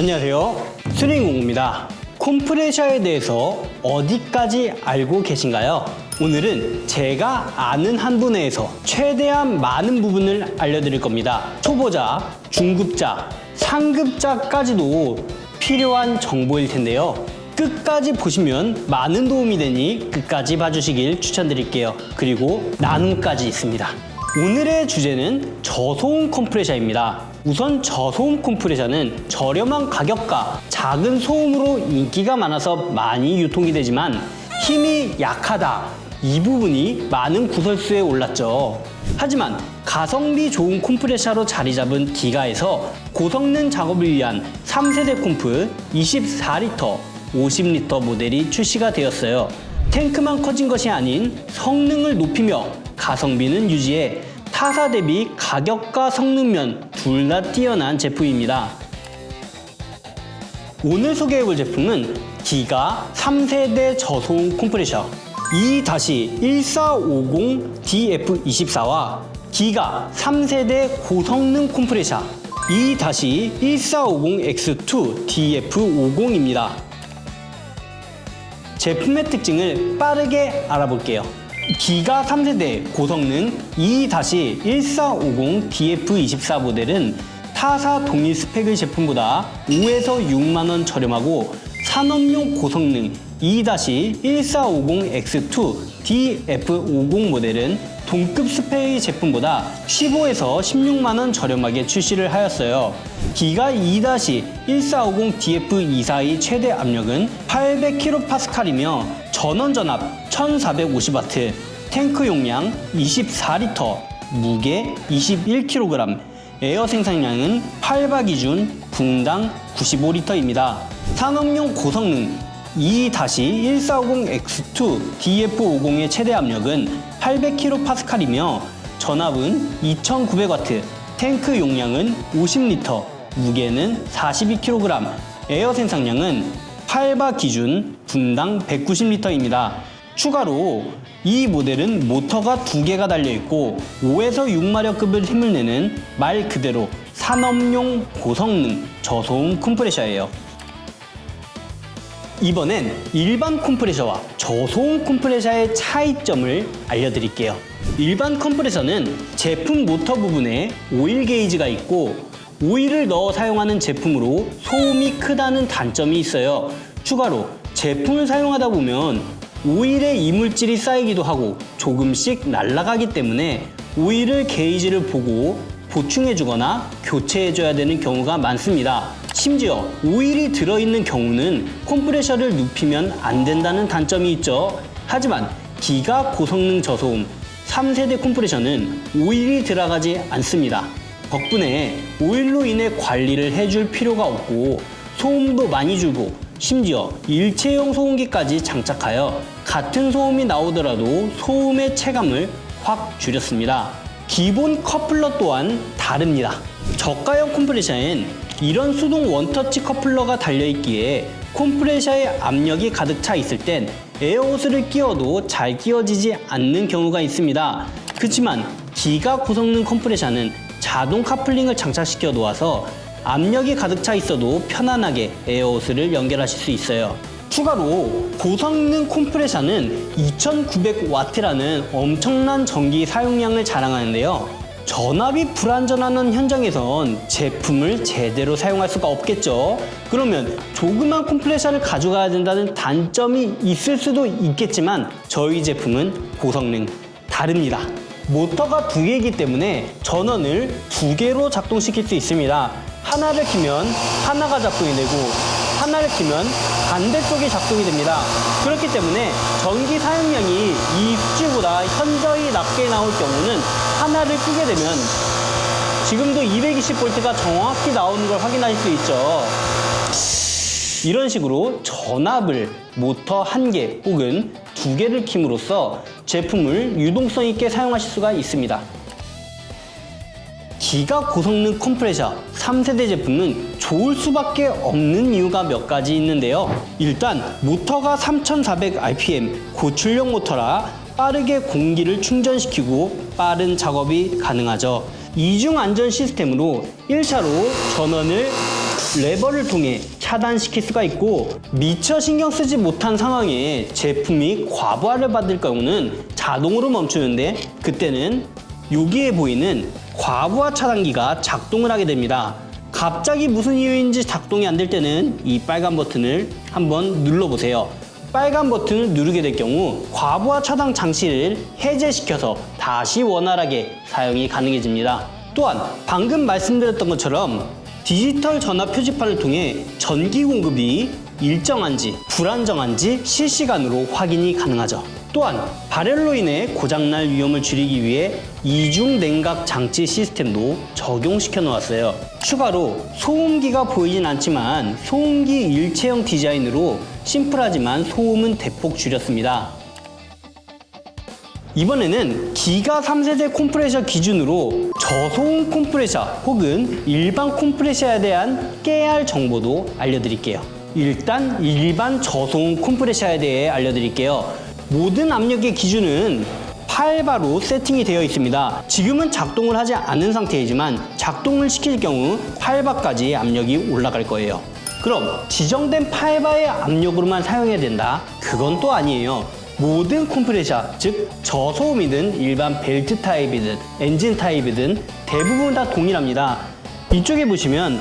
안녕하세요. 수링공구입니다. 콤프레셔에 대해서 어디까지 알고 계신가요? 오늘은 제가 아는 한도 내에서 최대한 많은 부분을 알려드릴 겁니다. 초보자, 중급자, 상급자까지도 필요한 정보일 텐데요. 끝까지 보시면 많은 도움이 되니 끝까지 봐주시길 추천드릴게요. 그리고 나눔까지 있습니다. 오늘의 주제는 저소음 컴프레셔입니다. 우선 저소음 컴프레셔는 저렴한 가격과 작은 소음으로 인기가 많아서 많이 유통이 되지만 힘이 약하다, 이 부분이 많은 구설수에 올랐죠. 하지만 가성비 좋은 컴프레셔로 자리 잡은 기가에서 고성능 작업을 위한 3세대 콤프 24리터, 50리터 모델이 출시가 되었어요. 탱크만 커진 것이 아닌 성능을 높이며 가성비는 유지해 타사 대비 가격과 성능면 둘 다 뛰어난 제품입니다. 오늘 소개해볼 제품은 기가 3세대 저소음 컴프레셔 E-1450DF24와 기가 3세대 고성능 컴프레셔 E-1450X2DF50입니다. 제품의 특징을 빠르게 알아볼게요. 기가 3세대 고성능 E-1450DF24 모델은 타사 동일 스펙의 제품보다 5에서 6만원 저렴하고 산업용 고성능 E-1450X2DF50 모델은 동급 스펙의 제품보다 15에서 16만원 저렴하게 출시를 하였어요. 기가 E-1450DF24의 최대 압력은 800kPa이며 전원 전압 1450W, 탱크 용량 24리터, 무게 21kg, 에어 생산량은 8바 기준 분당 95리터입니다. 산업용 고성능 E-1450X2DF50의 최대 압력은 800kPa이며 전압은 2900W, 탱크 용량은 50리터, 무게는 42kg, 에어 생산량은 8바 기준 분당 190리터입니다. 추가로 이 모델은 모터가 2개가 달려있고 5에서 6마력급의 힘을 내는 말 그대로 산업용 고성능 저소음 컴프레셔예요. 이번엔 일반 컴프레셔와 저소음 컴프레셔의 차이점을 알려드릴게요. 일반 컴프레셔는 제품 모터 부분에 오일 게이지가 있고 오일을 넣어 사용하는 제품으로 소음이 크다는 단점이 있어요. 추가로 제품을 사용하다 보면 오일에 이물질이 쌓이기도 하고 조금씩 날아가기 때문에 오일을 게이지를 보고 보충해주거나 교체해줘야 되는 경우가 많습니다. 심지어 오일이 들어있는 경우는 컴프레셔를 눕히면 안 된다는 단점이 있죠. 하지만 기가 고성능 저소음 3세대 컴프레셔는 오일이 들어가지 않습니다. 덕분에 오일로 인해 관리를 해줄 필요가 없고 소음도 많이 줄고 심지어 일체형 소음기까지 장착하여 같은 소음이 나오더라도 소음의 체감을 확 줄였습니다. 기본 커플러 또한 다릅니다. 저가형 컴프레셔엔 이런 수동 원터치 커플러가 달려있기에 컴프레셔에 압력이 가득 차 있을 땐 에어호스를 끼워도 잘 끼워지지 않는 경우가 있습니다. 그렇지만 기가 고성능 컴프레셔는 자동 카플링을 장착시켜 놓아서 압력이 가득 차 있어도 편안하게 에어호스를 연결하실 수 있어요. 추가로 고성능 컴프레셔는 2900W라는 엄청난 전기 사용량을 자랑하는데요. 전압이 불안전한 현장에선 제품을 제대로 사용할 수가 없겠죠. 그러면 조그만 컴프레셔를 가져가야 된다는 단점이 있을 수도 있겠지만 저희 제품은 고성능 다릅니다. 모터가 2개이기 때문에 전원을 2개로 작동시킬 수 있습니다. 하나를 키면 하나가 작동이 되고 하나를 키면 반대쪽이 작동이 됩니다. 그렇기 때문에 전기 사용량이 이 수치보다 현저히 낮게 나올 경우는 하나를 끄게 되면 지금도 220V가 정확히 나오는 걸 확인할 수 있죠. 이런 식으로 전압을 모터 1개 혹은 2개를 킴으로써 제품을 유동성 있게 사용하실 수가 있습니다. 기가 고성능 컴프레셔 3세대 제품은 좋을 수밖에 없는 이유가 몇 가지 있는데요. 일단 모터가 3400rpm 고출력 모터라 빠르게 공기를 충전시키고 빠른 작업이 가능하죠. 이중 안전 시스템으로 1차로 전원을 레버를 통해 차단시킬 수가 있고, 미처 신경 쓰지 못한 상황에 제품이 과부하를 받을 경우는 자동으로 멈추는데, 그때는 여기에 보이는 과부하 차단기가 작동을 하게 됩니다. 갑자기 무슨 이유인지 작동이 안 될 때는 이 빨간 버튼을 한번 눌러보세요. 빨간 버튼을 누르게 될 경우 과부하 차단 장치를 해제시켜서 다시 원활하게 사용이 가능해집니다. 또한 방금 말씀드렸던 것처럼 디지털 전화 표지판을 통해 전기 공급이 일정한지 불안정한지 실시간으로 확인이 가능하죠. 또한 발열로 인해 고장날 위험을 줄이기 위해 이중 냉각 장치 시스템도 적용시켜 놓았어요. 추가로 소음기가 보이진 않지만 소음기 일체형 디자인으로 심플하지만 소음은 대폭 줄였습니다. 이번에는 기가 3세대 컴프레셔 기준으로 저소음 컴프레셔 혹은 일반 컴프레셔에 대한 깨알 정보도 알려드릴게요. 일단 일반 저소음 컴프레셔에 대해 알려드릴게요. 모든 압력의 기준은 8바로 세팅이 되어 있습니다. 지금은 작동을 하지 않은 상태이지만 작동을 시킬 경우 8바까지 압력이 올라갈 거예요. 그럼 지정된 8바의 압력으로만 사용해야 된다? 그건 또 아니에요. 모든 컴프레셔, 즉 저소음이든 일반 벨트 타입이든 엔진 타입이든 대부분 다 동일합니다. 이쪽에 보시면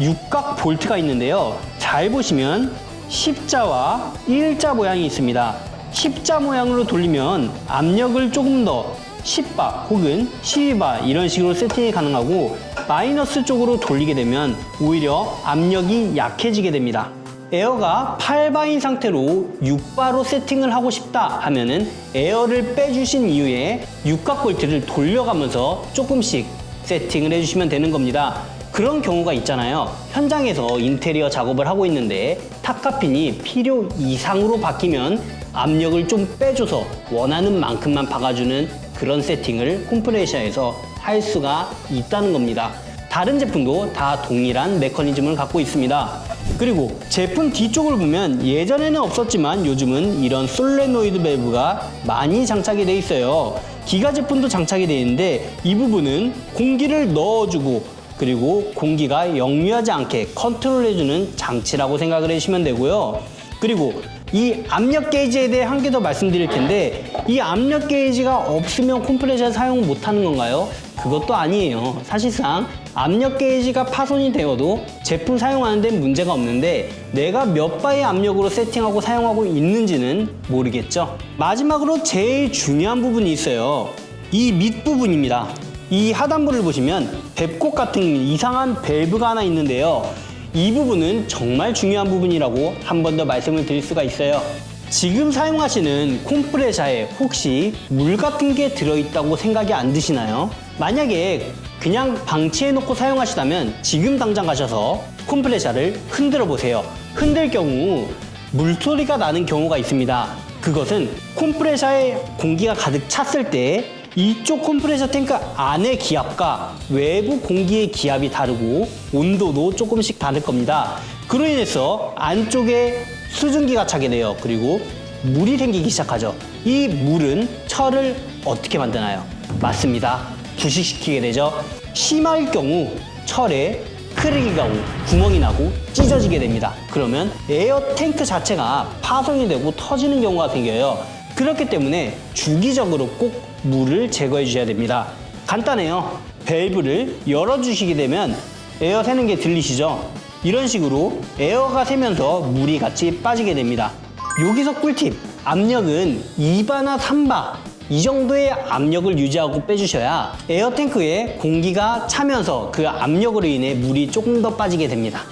육각 볼트가 있는데요. 잘 보시면 십자와 일자 모양이 있습니다. 십자 모양으로 돌리면 압력을 조금 더 10바 혹은 12바 이런 식으로 세팅이 가능하고, 마이너스 쪽으로 돌리게 되면 오히려 압력이 약해지게 됩니다. 에어가 8바인 상태로 6바로 세팅을 하고 싶다 하면은 에어를 빼주신 이후에 육각 볼트를 돌려가면서 조금씩 세팅을 해주시면 되는 겁니다. 그런 경우가 있잖아요. 현장에서 인테리어 작업을 하고 있는데 탑카핀이 필요 이상으로 바뀌면 압력을 좀 빼줘서 원하는 만큼만 박아주는 그런 세팅을 컴프레셔에서 할 수가 있다는 겁니다. 다른 제품도 다 동일한 메커니즘을 갖고 있습니다. 그리고 제품 뒤쪽을 보면 예전에는 없었지만 요즘은 이런 솔레노이드 밸브가 많이 장착이 되어 있어요. 기가 제품도 장착이 되어 있는데 이 부분은 공기를 넣어주고 그리고 공기가 역류하지 않게 컨트롤해주는 장치라고 생각을 해주시면 되고요. 그리고 이 압력 게이지에 대해 한 개 더 말씀드릴 텐데, 이 압력 게이지가 없으면 컴프레셔 사용 못하는 건가요? 그것도 아니에요. 사실상 압력 게이지가 파손이 되어도 제품 사용하는 데 문제가 없는데 내가 몇 바의 압력으로 세팅하고 사용하고 있는지는 모르겠죠. 마지막으로 제일 중요한 부분이 있어요. 이 밑부분입니다. 이 하단부를 보시면 뎁꽃 같은 이상한 밸브가 하나 있는데요. 이 부분은 정말 중요한 부분이라고 한 번 더 말씀을 드릴 수가 있어요. 지금 사용하시는 컴프레셔에 혹시 물 같은 게 들어있다고 생각이 안 드시나요? 만약에 그냥 방치해 놓고 사용하시다면 지금 당장 가셔서 컴프레셔를 흔들어 보세요. 흔들 경우 물소리가 나는 경우가 있습니다. 그것은 컴프레셔에 공기가 가득 찼을 때 이쪽 컴프레셔 탱크 안의 기압과 외부 공기의 기압이 다르고 온도도 조금씩 다를 겁니다. 그로 인해서 안쪽에 수증기가 차게 돼요. 그리고 물이 생기기 시작하죠. 이 물은 철을 어떻게 만드나요? 맞습니다. 부식시키게 되죠. 심할 경우 철에 크랙이가 오고 구멍이 나고 찢어지게 됩니다. 그러면 에어 탱크 자체가 파손이 되고 터지는 경우가 생겨요. 그렇기 때문에 주기적으로 꼭 물을 제거해 주셔야 됩니다. 간단해요. 밸브를 열어주시게 되면 에어 새는 게 들리시죠? 이런 식으로 에어가 새면서 물이 같이 빠지게 됩니다. 여기서 꿀팁! 압력은 2바나 3바 이 정도의 압력을 유지하고 빼주셔야 에어 탱크에 공기가 차면서 그 압력으로 인해 물이 조금 더 빠지게 됩니다.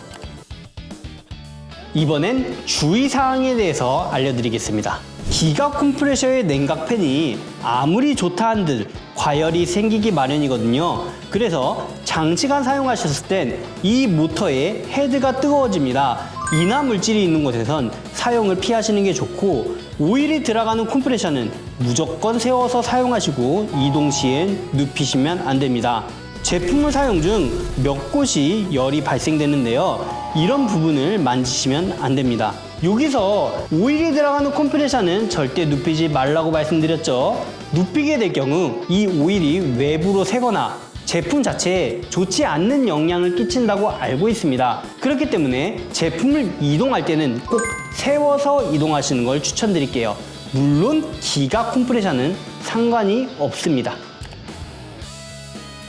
이번엔 주의사항에 대해서 알려드리겠습니다. 기가 컴프레셔의 냉각팬이 아무리 좋다 한들 과열이 생기기 마련이거든요. 그래서 장시간 사용하셨을 땐 이 모터의 헤드가 뜨거워집니다. 인화 물질이 있는 곳에선 사용을 피하시는 게 좋고, 오일이 들어가는 컴프레셔는 무조건 세워서 사용하시고 이동 시엔 눕히시면 안 됩니다. 제품을 사용 중 몇 곳이 열이 발생되는데요. 이런 부분을 만지시면 안 됩니다. 여기서 오일이 들어가는 컴프레셔는 절대 눕히지 말라고 말씀드렸죠. 눕히게 될 경우 이 오일이 외부로 새거나 제품 자체에 좋지 않는 영향을 끼친다고 알고 있습니다. 그렇기 때문에 제품을 이동할 때는 꼭 세워서 이동하시는 걸 추천드릴게요. 물론 기가 컴프레셔는 상관이 없습니다.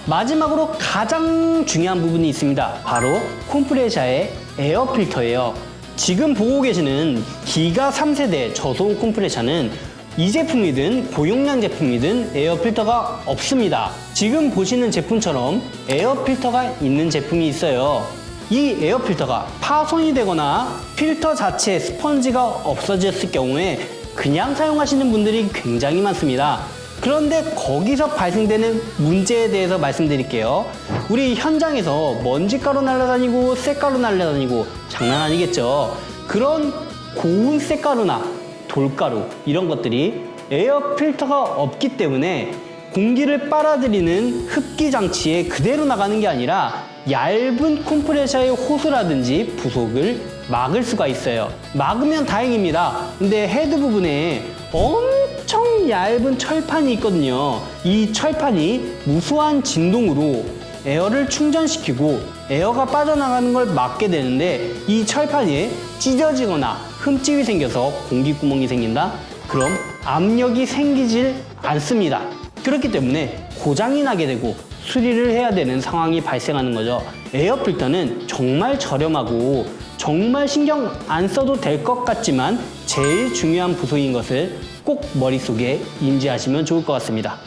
마지막으로 가장 중요한 부분이 있습니다. 바로 컴프레셔의 에어 필터예요. 지금 보고 계시는 기가 3세대 저소음 컴프레셔는 이 제품이든 고용량 제품이든 에어 필터가 없습니다. 지금 보시는 제품처럼 에어 필터가 있는 제품이 있어요. 이 에어 필터가 파손이 되거나 필터 자체에 스펀지가 없어졌을 경우에 그냥 사용하시는 분들이 굉장히 많습니다. 그런데 거기서 발생되는 문제에 대해서 말씀드릴게요. 우리 현장에서 먼지가루 날아다니고 쇳가루 날아다니고 장난 아니겠죠. 그런 고운 쇳가루나 돌가루 이런 것들이 에어 필터가 없기 때문에 공기를 빨아들이는 흡기 장치에 그대로 나가는 게 아니라 얇은 컴프레셔의 호스라든지 부속을 막을 수가 있어요. 막으면 다행입니다. 근데 헤드 부분에 엄청 얇은 철판이 있거든요. 이 철판이 무수한 진동으로 에어를 충전시키고 에어가 빠져나가는 걸 막게 되는데 이 철판이 찢어지거나 흠집이 생겨서 공기구멍이 생긴다? 그럼 압력이 생기질 않습니다. 그렇기 때문에 고장이 나게 되고 수리를 해야 되는 상황이 발생하는 거죠. 에어 필터는 정말 저렴하고 정말 신경 안 써도 될 것 같지만 제일 중요한 부속인 것을 꼭 머릿속에 인지하시면 좋을 것 같습니다.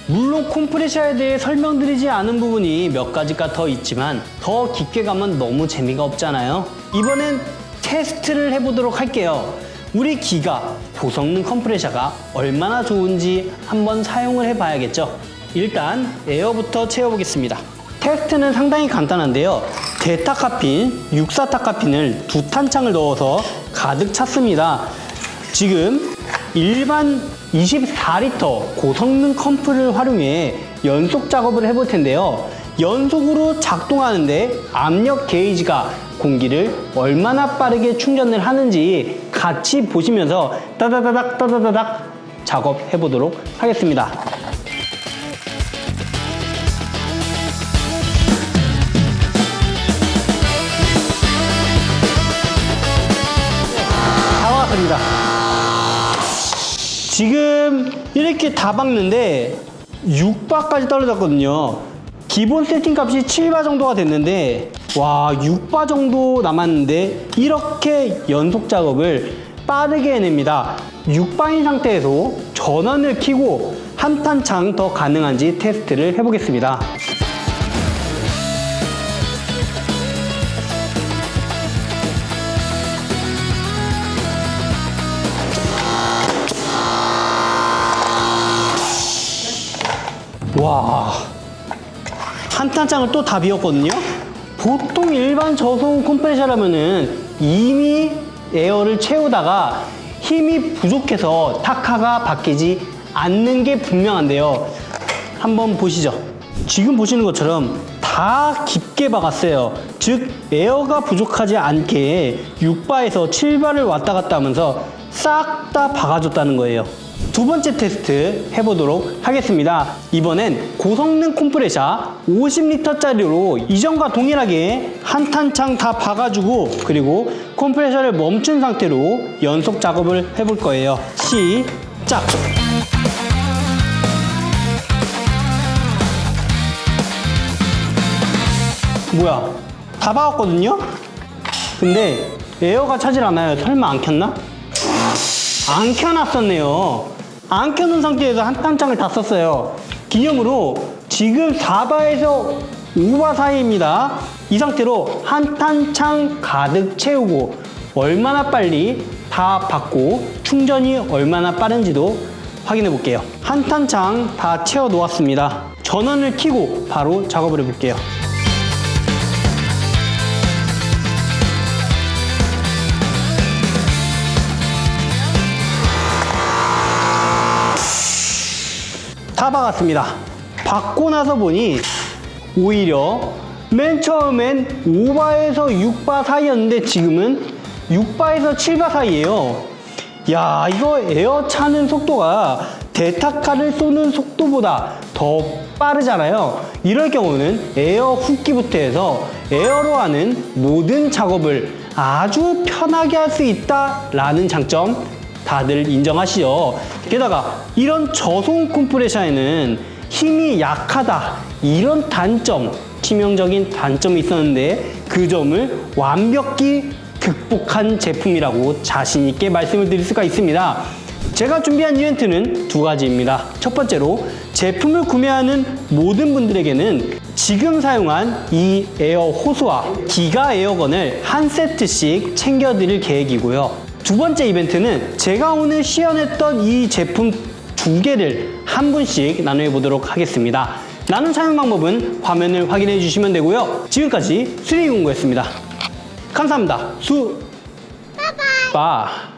물론 컴프레셔에 대해 설명드리지 않은 부분이 몇 가지가 더 있지만 더 깊게 가면 너무 재미가 없잖아요. 이번엔 테스트를 해보도록 할게요. 우리 기가 고성능 컴프레셔가 얼마나 좋은지 한번 사용을 해봐야겠죠. 일단 에어부터 채워보겠습니다. 테스트는 상당히 간단한데요. 데타카핀, 육사타카핀을 2탄창을 넣어서 가득 찼습니다. 지금 일반 24리터 고성능 컴프를 활용해 연속 작업을 해볼 텐데요. 연속으로 작동하는데 압력 게이지가 공기를 얼마나 빠르게 충전을 하는지 같이 보시면서 따다다닥 따다다닥 작업해 보도록 하겠습니다. 다 왔습니다. 지금 이렇게 다 박는데 6바까지 떨어졌거든요. 기본 세팅 값이 7바 정도가 됐는데 와 6바 정도 남았는데 이렇게 연속 작업을 빠르게 해냅니다. 6바인 상태에서 전원을 켜고 한 탄창 더 가능한지 테스트를 해보겠습니다. 와, 한 탄창을 또 다 비웠거든요. 보통 일반 저소음 컴프레셔라면은 이미 에어를 채우다가 힘이 부족해서 타카가 바뀌지 않는 게 분명한데요. 한번 보시죠. 지금 보시는 것처럼 다 깊게 박았어요. 즉 에어가 부족하지 않게 6바에서 7바를 왔다 갔다 하면서 싹 다 박아줬다는 거예요. 두 번째 테스트 해보도록 하겠습니다. 이번엔 고성능 컴프레셔 50리터짜리로 이전과 동일하게 한 탄창 다 박아주고 그리고 컴프레셔를 멈춘 상태로 연속 작업을 해볼 거예요. 시작! 뭐야, 다 박았거든요? 근데 에어가 차질 않아요. 설마 안 켰나? 안 켜놨었네요. 안 켜놓은 상태에서 한 탄창을 다 썼어요. 기념으로 지금 4바에서 5바 사이입니다. 이 상태로 한 탄창 가득 채우고 얼마나 빨리 다 받고 충전이 얼마나 빠른지도 확인해 볼게요. 한 탄창 다 채워 놓았습니다. 전원을 켜고 바로 작업을 해 볼게요. 다 박았습니다. 박고 나서 보니 오히려 맨 처음엔 5바에서 6바 사이였는데 지금은 6바에서 7바 사이예요. 야, 이거 에어 차는 속도가 대타카를 쏘는 속도보다 더 빠르잖아요. 이럴 경우는 에어 훅기부터 해서 에어로 하는 모든 작업을 아주 편하게 할 수 있다라는 장점 다들 인정하시죠? 게다가 이런 저소음 컴프레셔에는 힘이 약하다 이런 단점, 치명적인 단점이 있었는데 그 점을 완벽히 극복한 제품이라고 자신 있게 말씀을 드릴 수가 있습니다. 제가 준비한 이벤트는 두 가지입니다. 첫 번째로 제품을 구매하는 모든 분들에게는 지금 사용한 이 에어 호스와 기가 에어건을 한 세트씩 챙겨드릴 계획이고요. 두 번째 이벤트는 제가 오늘 시연했던 이 제품 두 개를 한 분씩 나눠 보도록 하겠습니다. 나눈 사용 방법은 화면을 확인해 주시면 되고요. 지금까지 수리공구였습니다. 감사합니다. 빠